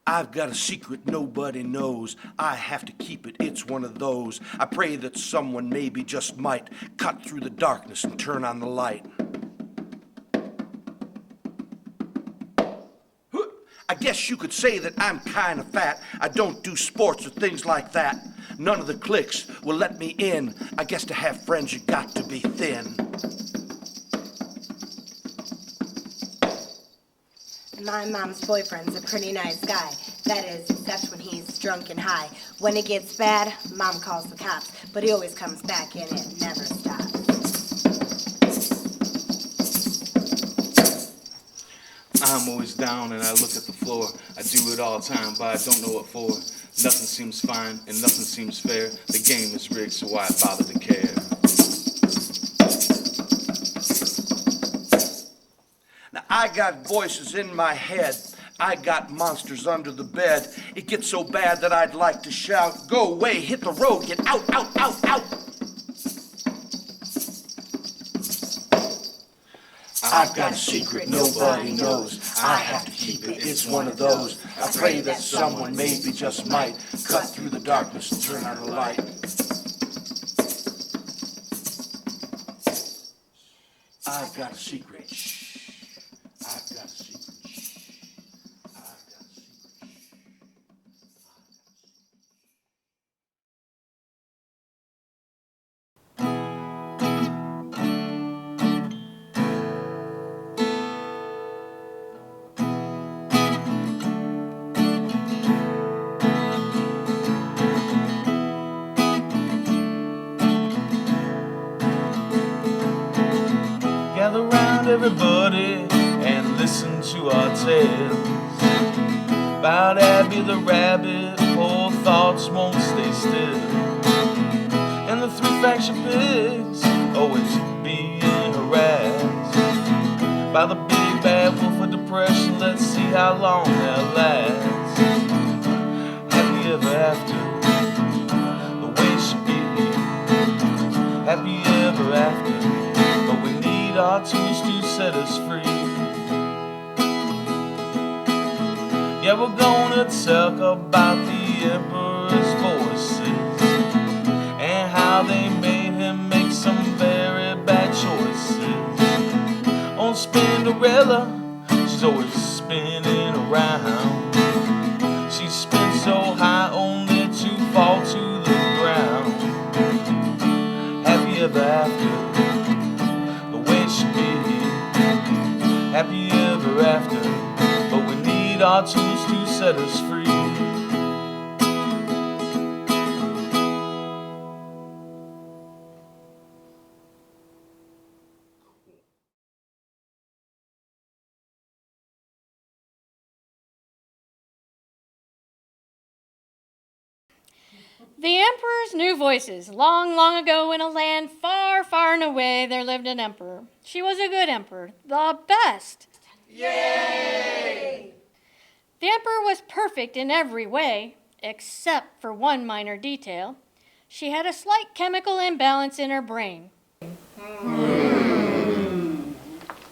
I've got a secret nobody knows. I have to keep it, it's one of those. I pray that someone maybe just might cut through the darkness and turn on the light. I guess you could say that I'm kind of fat. I don't do sports or things like that. None of the cliques will let me in. I guess to have friends you got to be thin. My mom's boyfriend's a pretty nice guy. That is, except when he's drunk and high. When it gets bad, Mom calls the cops. But he always comes back and it never stops. I'm always down and I look at the floor. I do it all the time, but I don't know what for. Nothing seems fine and nothing seems fair. The game is rigged, so why bother to care? Now I got voices in my head. I got monsters under the bed. It gets so bad that I'd like to shout, go away, hit the road, get out, out, out, out. I've got a secret nobody knows. I have to keep it, it's one of those. I pray that someone maybe just might cut through the darkness and turn on the light. I've got a secret. Shh. I've got a secret. Shh. I've got a secret. Gather round everybody and listen to our tales about Abby the rabbit, poor thoughts won't stay still, and the three faction pigs always being harassed by the big bad wolf of depression. Let's see how long they'll last. Happy ever after, the way it should be. Happy ever after, but we need our tools to set us free. Yeah, we're gonna talk about the Emperor's voices and how they made him make some very bad choices. On Spinderella, she's always spinning around. She spins so high only to fall to the ground. Happy ever after, the way it should be. Happy ever after, but we need our tools to set us free. The Emperor's New Voices. Long, long ago in a land far, far and away, there lived an emperor. She was a good emperor, the best. Yay! The emperor was perfect in every way, except for one minor detail. She had a slight chemical imbalance in her brain.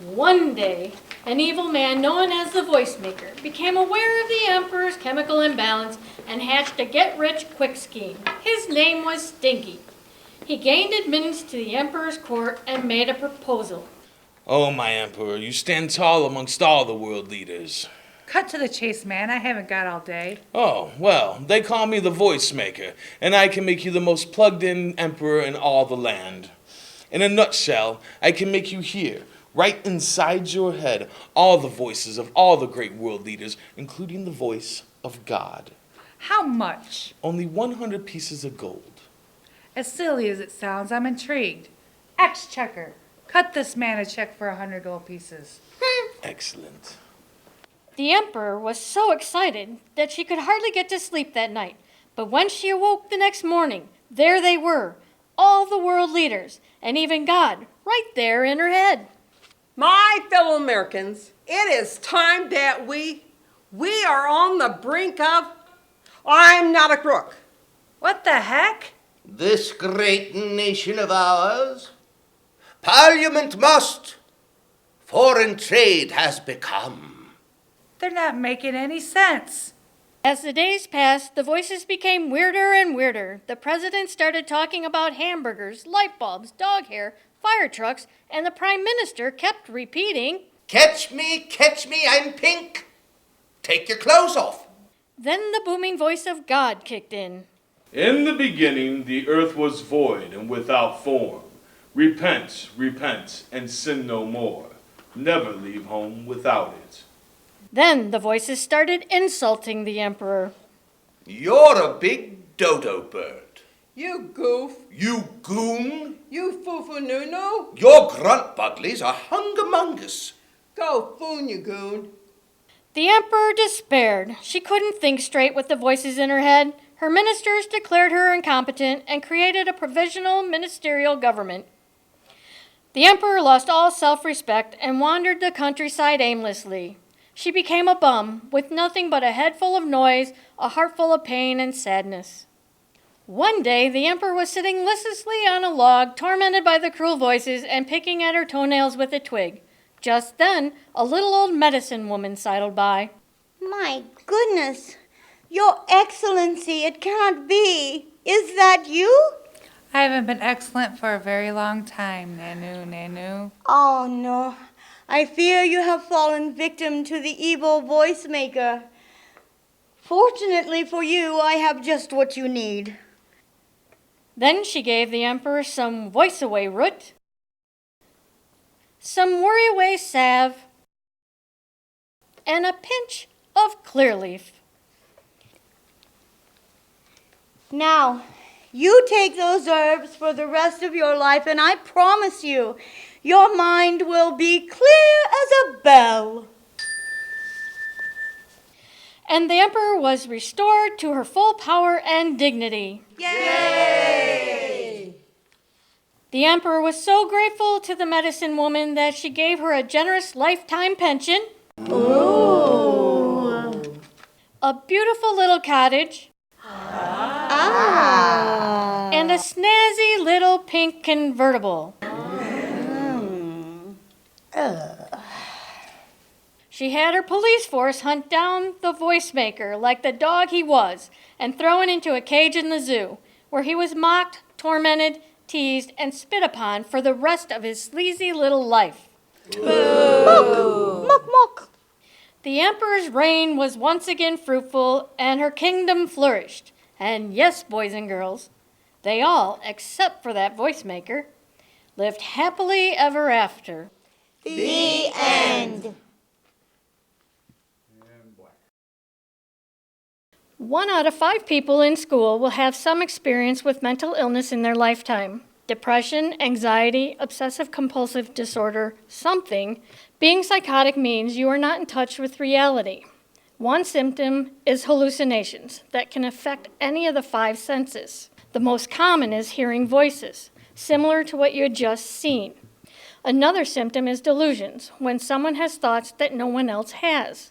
One day, an evil man known as the Voice Maker became aware of the emperor's chemical imbalance and hatched a get-rich-quick scheme. His name was Stinky. He gained admittance to the emperor's court and made a proposal. Oh, my emperor, you stand tall amongst all the world leaders. Cut to the chase, man. I haven't got all day. Oh, well, they call me the Voice Maker, and I can make you the most plugged-in emperor in all the land. In a nutshell, I can make you hear, right inside your head, all the voices of all the great world leaders, including the voice of God. How much? Only 100 pieces of gold. As silly as it sounds, I'm intrigued. Exchequer, cut this man a check for 100 gold pieces. Excellent. The emperor was so excited that she could hardly get to sleep that night. But when she awoke the next morning, there they were, all the world leaders, and even God, right there in her head. My fellow Americans, it is time that we are on the brink of, I'm not a crook. What the heck? This great nation of ours, Parliament must, foreign trade has become. They're not making any sense. As the days passed, the voices became weirder and weirder. The president started talking about hamburgers, light bulbs, dog hair, fire trucks, and the prime minister kept repeating, Catch me, I'm pink. Take your clothes off. Then the booming voice of God kicked in. In the beginning, the earth was void and without form. Repent, repent, and sin no more. Never leave home without it. Then the voices started insulting the emperor. You're a big dodo bird. You goof. You goon. You foo-foo-noo-noo. Your grunt buglies are hungamongus. Go foon, you goon. The emperor despaired. She couldn't think straight with the voices in her head. Her ministers declared her incompetent and created a provisional ministerial government. The emperor lost all self-respect and wandered the countryside aimlessly. She became a bum with nothing but a head full of noise, a heart full of pain and sadness. One day, the emperor was sitting listlessly on a log, tormented by the cruel voices and picking at her toenails with a twig. Just then, a little old medicine woman sidled by. My goodness, Your Excellency, it cannot be. Is that you? I haven't been excellent for a very long time, Nanu, Nanu. Oh, no. I fear you have fallen victim to the evil voice maker. Fortunately for you, I have just what you need. Then she gave the emperor some voice-away root, some worry-away salve, and a pinch of clear leaf. Now, you take those herbs for the rest of your life, and I promise you, your mind will be clear as a bell. And the emperor was restored to her full power and dignity. Yay! The emperor was so grateful to the medicine woman that she gave her a generous lifetime pension, a beautiful little cottage, and a snazzy little pink convertible. She had her police force hunt down the voice maker like the dog he was and throw him into a cage in the zoo, where he was mocked, tormented, teased, and spit upon for the rest of his sleazy little life. Mock, mock, mock. The emperor's reign was once again fruitful, and her kingdom flourished. And yes, boys and girls, they all, except for that voice maker, lived happily ever after. The end. 1 out of 5 people in school will have some experience with mental illness in their lifetime. Depression, anxiety, obsessive-compulsive disorder, something. Being psychotic means you are not in touch with reality. One symptom is hallucinations that can affect any of the 5 senses. The most common is hearing voices, similar to what you had just seen. Another symptom is delusions, when someone has thoughts that no one else has.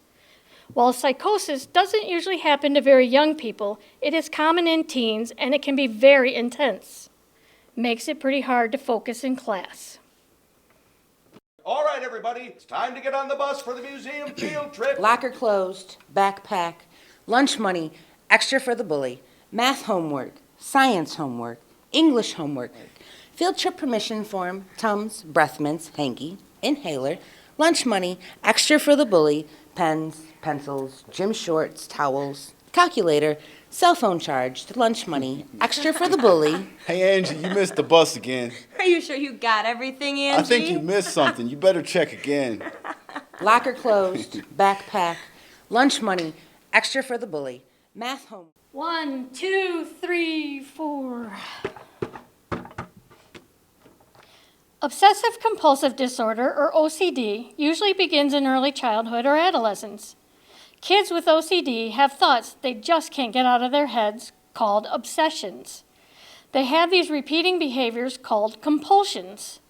While psychosis doesn't usually happen to very young people, it is common in teens and it can be very intense. Makes it pretty hard to focus in class. All right, everybody, it's time to get on the bus for the museum field trip. Locker closed, backpack, lunch money, extra for the bully, math homework, science homework, English homework, field trip permission form, Tums, breath mints, hanky, inhaler, lunch money, extra for the bully, pens, pencils, gym shorts, towels, calculator, cell phone charged, lunch money, extra for the bully. Hey, Angie, you missed the bus again. Are you sure you got everything, Angie? I think you missed something. You better check again. Locker closed, backpack, lunch money, extra for the bully, math homework. 1, 2, 3, 4. Obsessive-compulsive disorder, or OCD, usually begins in early childhood or adolescence. Kids with OCD have thoughts they just can't get out of their heads, called obsessions. They have these repeating behaviors called compulsions,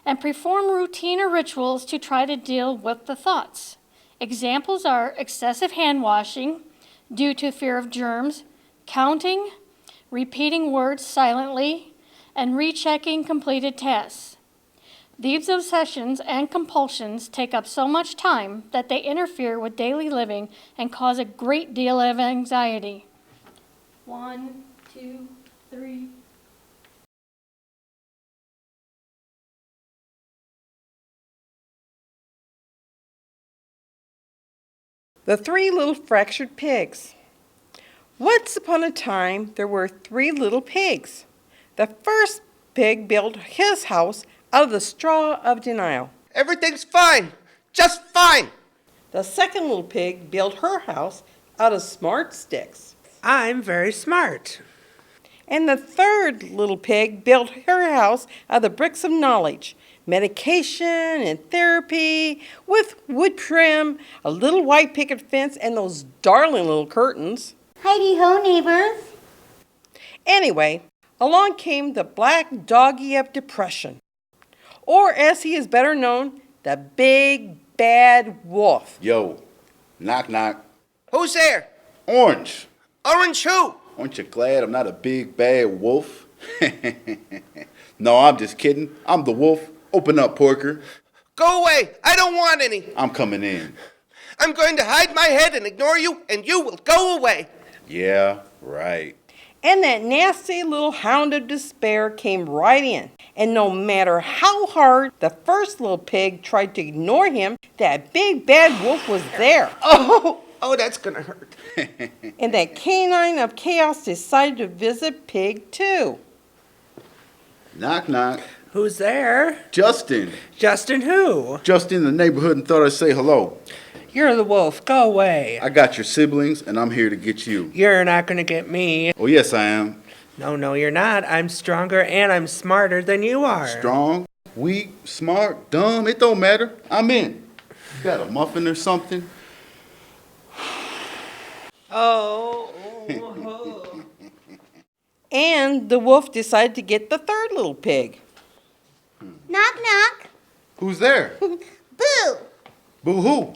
and perform routine or rituals to try to deal with the thoughts. Examples are excessive hand washing due to fear of germs, counting, repeating words silently, and rechecking completed tasks. These obsessions and compulsions take up so much time that they interfere with daily living and cause a great deal of anxiety. 1, 2, 3. The Three Little Fractured Pigs. Once upon a time, there were 3 little pigs. The first pig built his house out of the straw of denial. Everything's fine. Just fine. The second little pig built her house out of smart sticks. I'm very smart. And the third little pig built her house out of the bricks of knowledge, medication and therapy, with wood trim, a little white picket fence, and those darling little curtains. Heidi ho, neighbors. Anyway, along came the black doggy of depression, or as he is better known, the big bad wolf. Yo, knock knock. Who's there? Orange. Orange who? Aren't you glad I'm not a big bad wolf? No, I'm just kidding. I'm the wolf. Open up, Porker. Go away. I don't want any. I'm coming in. I'm going to hide my head and ignore you, and you will go away. Yeah, right. And that nasty little hound of despair came right in. And no matter how hard the first little pig tried to ignore him, that big bad wolf was there. Oh, that's gonna hurt. And that canine of chaos decided to visit Pig 2. Knock knock. Who's there? Justin. Justin who? Just in the neighborhood and thought I'd say hello. You're the wolf. Go away. I got your siblings and I'm here to get you. You're not gonna get me. Oh, yes, I am. No, you're not. I'm stronger and I'm smarter than you are. Strong, weak, smart, dumb, it don't matter. I'm in. You got a muffin or something? Oh. And the wolf decided to get the third little pig. Knock, knock. Who's there? Boo. Boo-hoo.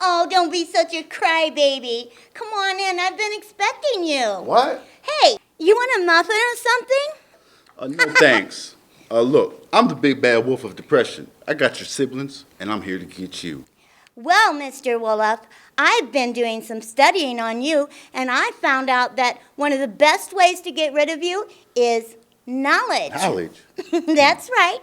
Oh, don't be such a crybaby. Come on in. I've been expecting you. What? Hey, you want a muffin or something? No thanks. Look, I'm the big bad wolf of depression. I got your siblings, and I'm here to get you. Well, Mr. Wolof, I've been doing some studying on you, and I found out that one of the best ways to get rid of you is knowledge. Knowledge? That's right.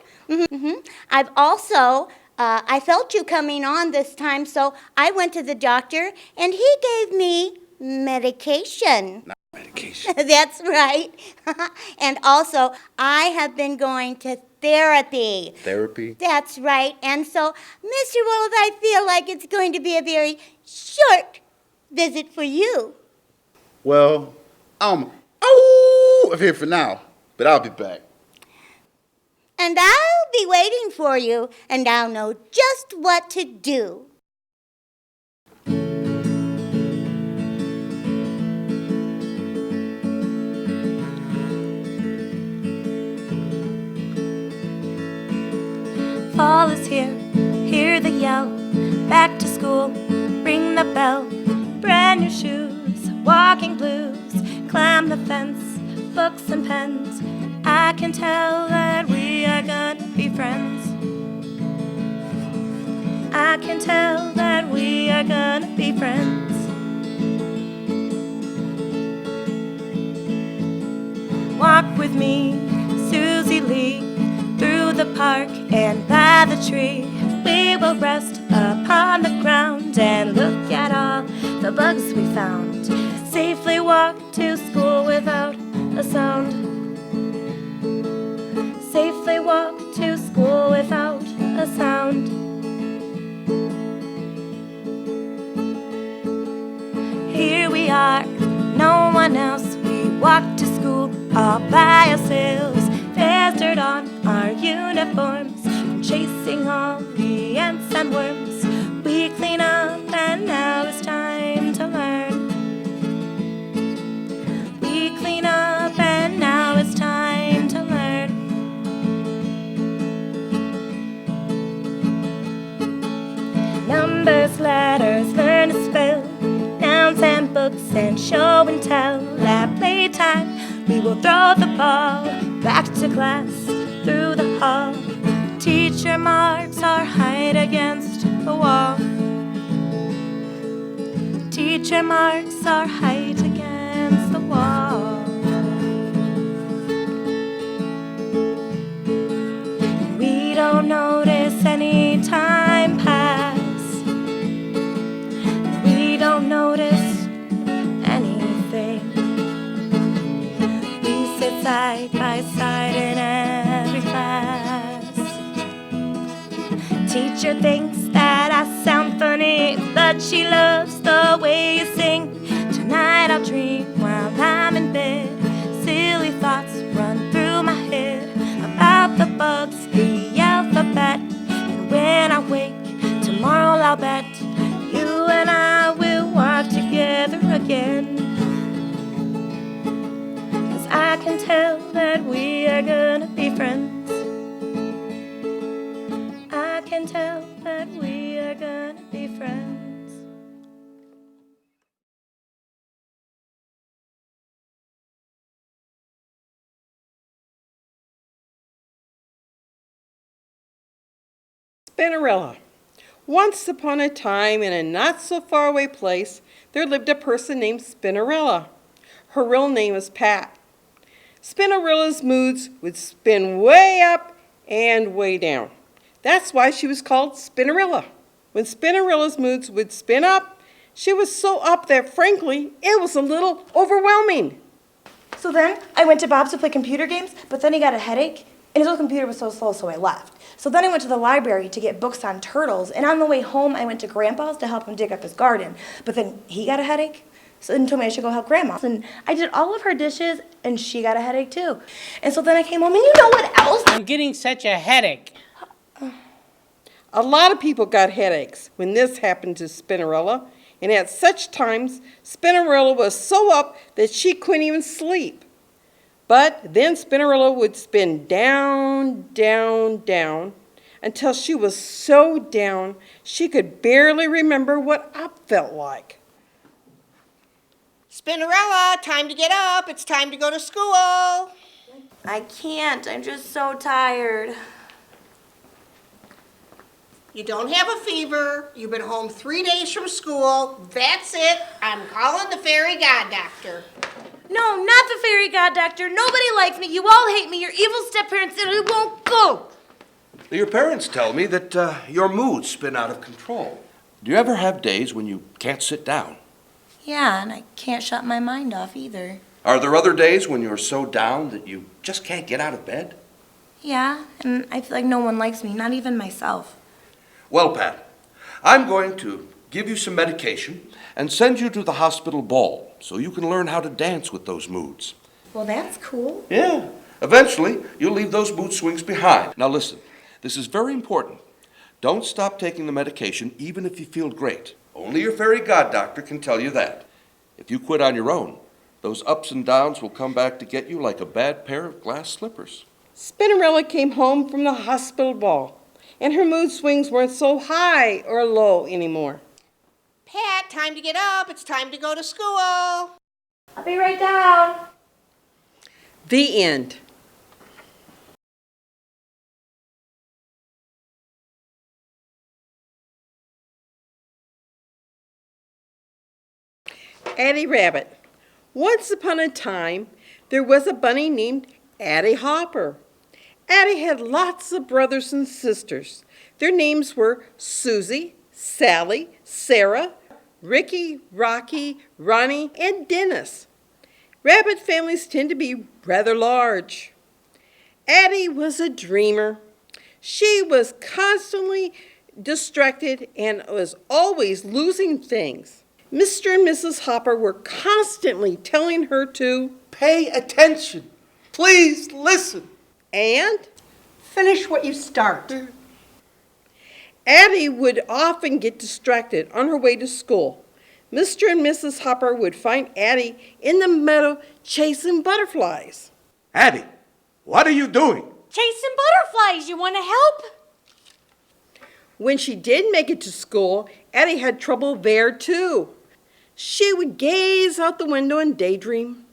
I've also, I felt you coming on this time, so I went to the doctor, and he gave me medication. Not medication. That's right. And also, I have been going to therapy. Therapy? That's right. And so, Mr. Wolf, I feel like it's going to be a very short visit for you. Well, I'm out of here for now, but I'll be back. And I'll be waiting for you, and I'll know just what to do. Fall is here, hear the yell, back to school, ring the bell, brand new shoes, walking blues, climb the fence, books and pens. I can tell that we are gonna be friends. I can tell that we are gonna be friends. Walk with me, Susie Lee, through the park and by the tree. We will rest upon the ground and look at all the bugs we found. Safely walk to school without a sound. Safely walk to school without a sound. Here we are, no one else. We walk to school all by ourselves. There's dirt on our uniforms from chasing all the ants and worms. We clean up and now it's time to learn. We clean up and now it's time to learn. Numbers, letters, learn to spell, nouns and books and show and tell. At playtime we will throw the ball back to class through the hall. Teacher Teacher marks our height against the wall. Teacher marks our height against the wall. We don't notice any time pass. We don't notice anything. We sit side by side in every class. Teacher thinks that I sound funny, but she loves the way you sing. Tonight I'll dream while I'm in bed. Silly thoughts run through my head about the bugs, the alphabet. And when I wake tomorrow, I'll bet you and I will walk together again. 'Cause I can tell that we are gonna be friends. I can tell that we are gonna be friends. Spinnerella. Once upon a time, in a not-so-far-away place, there lived a person named Spinnerella. Her real name was Pat. Spinnerella's moods would spin way up and way down. That's why she was called Spinnerella. When Spinnerella's moods would spin up, she was so up that, frankly, it was a little overwhelming. So then I went to Bob's to play computer games, but then he got a headache, and his old computer was so slow, so I left. So then I went to the library to get books on turtles, and on the way home I went to Grandpa's to help him dig up his garden. But then he got a headache, so then told me I should go help Grandma. And I did all of her dishes, and she got a headache too. And so then I came home, and you know what else? I'm getting such a headache. A lot of people got headaches when this happened to Spinnerella, and at such times, Spinnerella was so up that she couldn't even sleep. But then Spinnerella would spin down, down, down, until she was so down she could barely remember what up felt like. Spinnerella, time to get up. It's time to go to school. I can't. I'm just so tired. You don't have a fever. You've been home 3 days from school. That's it. I'm calling the fairy god doctor. No, not the fairy god doctor. Nobody likes me. You all hate me. Your evil step-parents and I won't go. Your parents tell me that your moods spin out of control. Do you ever have days when you can't sit down? Yeah, and I can't shut my mind off either. Are there other days when you're so down that you just can't get out of bed? Yeah, and I feel like no one likes me, not even myself. Well, Pat, I'm going to give you some medication and send you to the hospital ball so you can learn how to dance with those moods. Well, that's cool. Yeah. Eventually, you'll leave those mood swings behind. Now listen, this is very important. Don't stop taking the medication even if you feel great. Only your fairy god doctor can tell you that. If you quit on your own, those ups and downs will come back to get you like a bad pair of glass slippers. Spinnerella came home from the hospital ball, and her mood swings weren't so high or low anymore. Pat, time to get up. It's time to go to school. I'll be right down. The end. Addie Rabbit. Once upon a time, there was a bunny named Addie Hopper. Addie had lots of brothers and sisters. Their names were Susie, Sally, Sarah, Ricky, Rocky, Ronnie, and Dennis. Rabbit families tend to be rather large. Addie was a dreamer. She was constantly distracted and was always losing things. Mr. and Mrs. Hopper were constantly telling her to Pay attention. Please listen. and Finish what you start. Addie would often get distracted on her way to school. Mr. and Mrs. Hopper would find Addie in the meadow chasing butterflies. Addie, what are you doing? Chasing butterflies. You want to help? When she did make it to school, Addie had trouble there too. She would gaze out the window and daydream.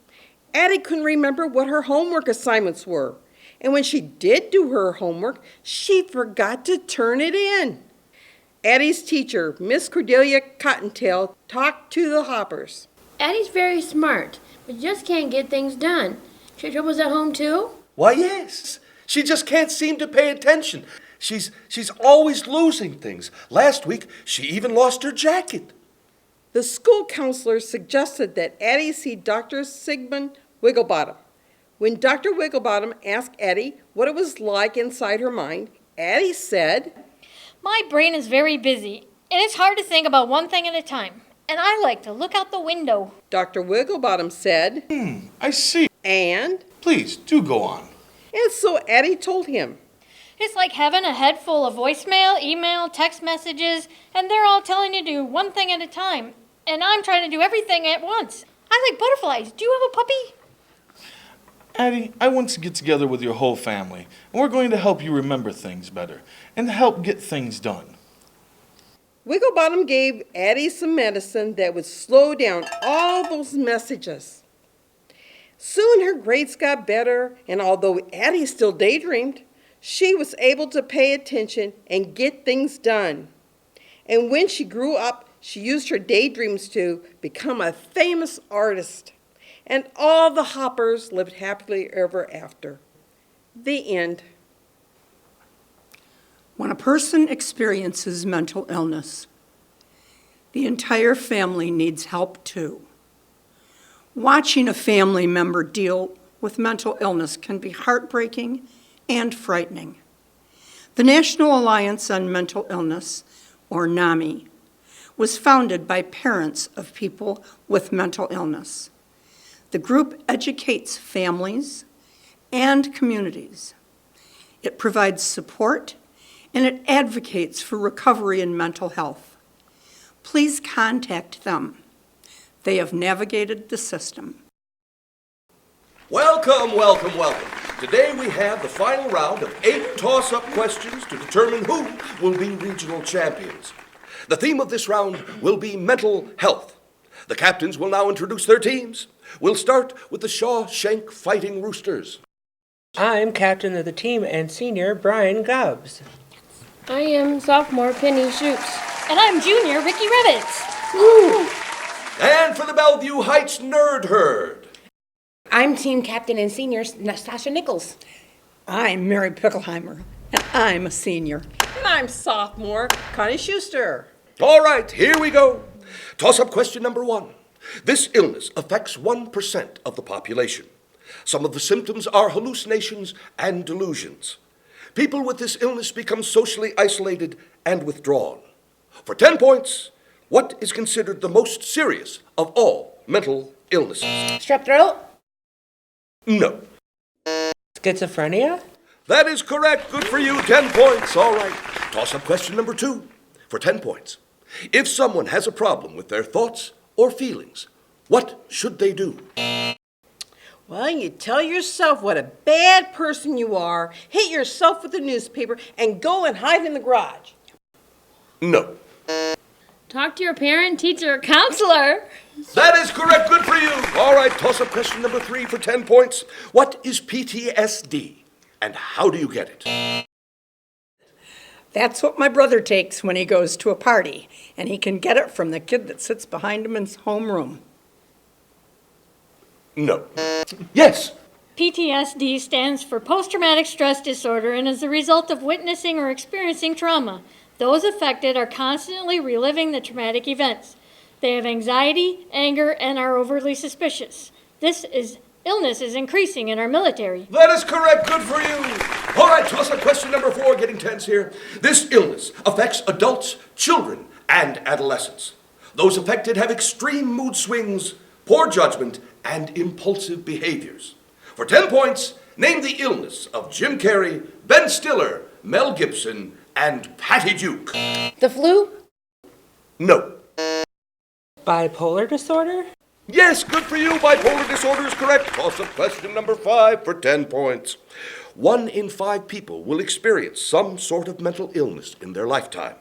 Addie couldn't remember what her homework assignments were, And when she did do her homework, she forgot to turn it in. Addie's teacher, Miss Cordelia Cottontail, talked to the Hoppers. Addie's very smart, but just can't get things done. She had troubles at home too? Why, yes. She just can't seem to pay attention. She's always losing things. Last week, she even lost her jacket. The school counselor suggested that Addie see Dr. Sigmund Wigglebottom. When Dr. Wigglebottom asked Addie what it was like inside her mind, Addie said, My brain is very busy, and it's hard to think about one thing at a time. And I like to look out the window. Dr. Wigglebottom said, I see. And? Please, do go on. And so Addie told him. It's like having a head full of voicemail, email, text messages, and they're all telling you to do one thing at a time. And I'm trying to do everything at once. I like butterflies. Do you have a puppy? Addie, I want to get together with your whole family, and we're going to help you remember things better and help get things done. Wigglebottom gave Addie some medicine that would slow down all those messages. Soon her grades got better, and although Addie still daydreamed, she was able to pay attention and get things done. And when she grew up, she used her daydreams to become a famous artist. And all the Hoppers lived happily ever after. The end. When a person experiences mental illness, the entire family needs help too. Watching a family member deal with mental illness can be heartbreaking and frightening. The National Alliance on Mental Illness, or NAMI, was founded by parents of people with mental illness. The group educates families and communities. It provides support and it advocates for recovery in mental health. Please contact them. They have navigated the system. Welcome, welcome, welcome. Today we have the final round of 8 toss-up questions to determine who will be regional champions. The theme of this round will be mental health. The captains will now introduce their teams. We'll start with the Shawshank Fighting Roosters. I'm captain of the team and senior Brian Gubbs. I am sophomore Penny Shoots. And I'm junior Ricky Revitz. Woo! And for the Bellevue Heights Nerd Herd. I'm team captain and senior Nastasha Nichols. I'm Mary Pickleheimer, and I'm a senior. And I'm sophomore Connie Schuster. All right, here we go. Toss-up question number 1. This illness affects 1% of the population. Some of the symptoms are hallucinations and delusions. People with this illness become socially isolated and withdrawn. For 10 points, what is considered the most serious of all mental illnesses? Strep throat? No. Schizophrenia? That is correct. Good for you. 10 points. All right. Toss-up question number 2 for 10 points. If someone has a problem with their thoughts or feelings, what should they do? Well, you tell yourself what a bad person you are, hit yourself with a newspaper, and go and hide in the garage. No. Talk to your parent, teacher, or counselor. That is correct. Good for you. All right, toss-up question number 3 for 10 points. What is PTSD, and how do you get it? That's what my brother takes when he goes to a party, and he can get it from the kid that sits behind him in his homeroom. No. Yes. PTSD stands for post-traumatic stress disorder and is the result of witnessing or experiencing trauma. Those affected are constantly reliving the traumatic events. They have anxiety, anger, and are overly suspicious. Illness is increasing in our military. That is correct. Good for you. All right, toss-up question number 4, getting tense here. This illness affects adults, children, and adolescents. Those affected have extreme mood swings, poor judgment, and impulsive behaviors. For 10 points, name the illness of Jim Carrey, Ben Stiller, Mel Gibson, and Patty Duke. The flu? No. Bipolar disorder? Yes, good for you. Bipolar disorder is correct. Toss-up question number 5 for 10 points. 1 in 5 people will experience some sort of mental illness in their lifetime.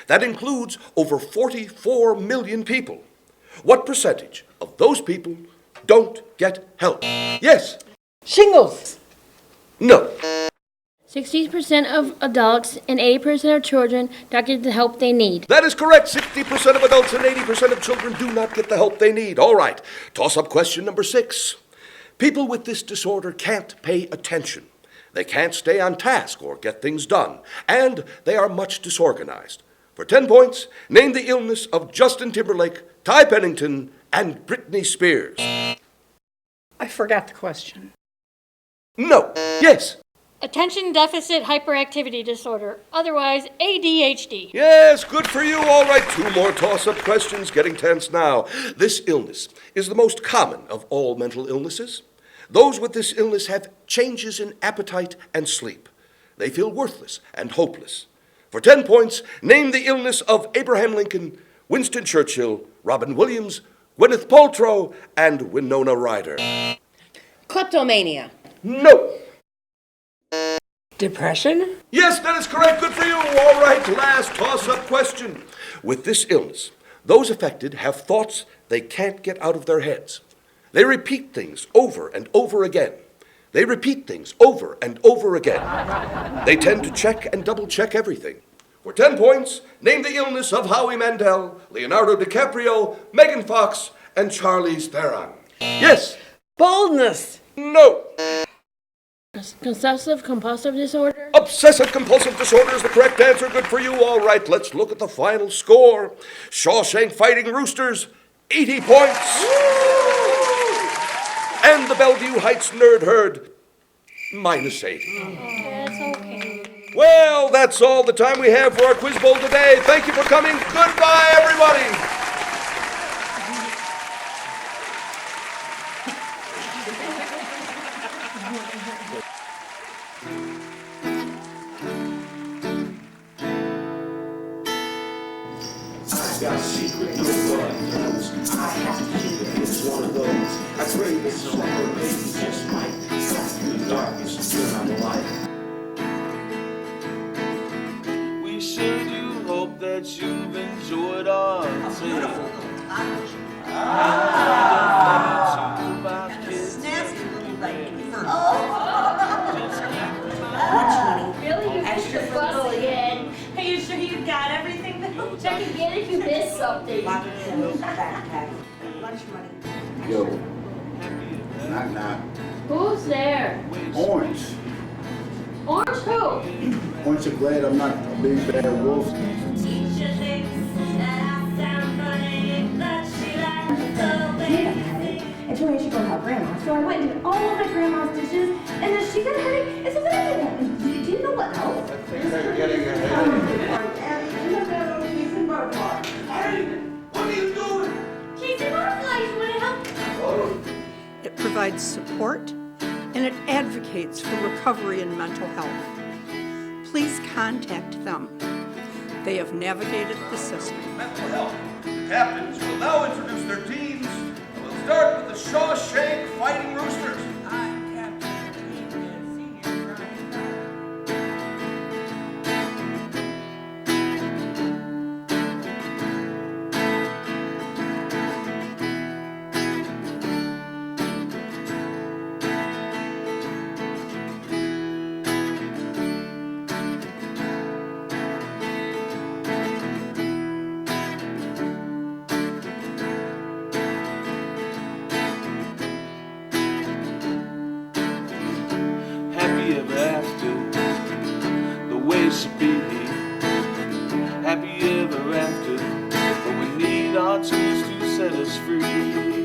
That includes over 44 million people. What percentage of those people don't get help? Yes. Shingles. No. 60% of adults and 80% of children don't get the help they need. That is correct. 60% of adults and 80% of children do not get the help they need. All right. Toss-up question number 6. People with this disorder can't pay attention. They can't stay on task or get things done. And they are much disorganized. For 10 points, name the illness of Justin Timberlake, Ty Pennington, and Britney Spears. I forgot the question. No. Yes. Attention deficit hyperactivity disorder, otherwise ADHD. Yes, good for you. All right, 2 more toss-up questions. Getting tense now. This illness is the most common of all mental illnesses. Those with this illness have changes in appetite and sleep. They feel worthless and hopeless. For 10 points, name the illness of Abraham Lincoln, Winston Churchill, Robin Williams, Gwyneth Paltrow, and Winona Ryder. Kleptomania. No. Depression? Yes, that is correct. Good for you. All right, last toss-up question. With this illness, those affected have thoughts they can't get out of their heads. They repeat things over and over again. They repeat things over and over again. They tend to check and double-check everything. For 10 points, name the illness of Howie Mandel, Leonardo DiCaprio, Megan Fox, and Charlize Theron. Yes. Boldness. No. Obsessive compulsive disorder? Obsessive compulsive disorder is the correct answer. Good for you. All right, let's look at the final score. Shawshank Fighting Roosters, 80 points. And the Bellevue Heights Nerd Herd, -8. That's okay. Well, that's all the time we have for our Quiz Bowl today. Thank you for coming. Goodbye, everybody. I've got a secret nobody knows. I have to keep it. It's one of those. I crave it so her baby just might slap in the darkness and turn on the light. We sure do hope that you've enjoyed our tale. Really? You extra fuss again. Are you sure you got everything? Check again if you missed something. Backpack. Lunch money. Yo. Knock knock. Who's there? Orange. Orange who? Aren't you glad I'm not a big bad wolf? Teacher thinks that I sound funny, but she likes the way And told me I should go help Grandma. So I went and did all of my grandma's dishes, and then she got a headache. It's a headache. And do you know what else? I think they're getting a headache. Hey, what are you doing? Chasing butterflies, you want to help? It provides support and it advocates for recovery and mental health. Please contact them. They have navigated the system. Mental health. The captains will now introduce their teams. We'll start with the Shawshank Fighting Roosters. I'm Captain Senior Brian. Happy ever after, the way it should be. Happy ever after, but we need our tools to set us free.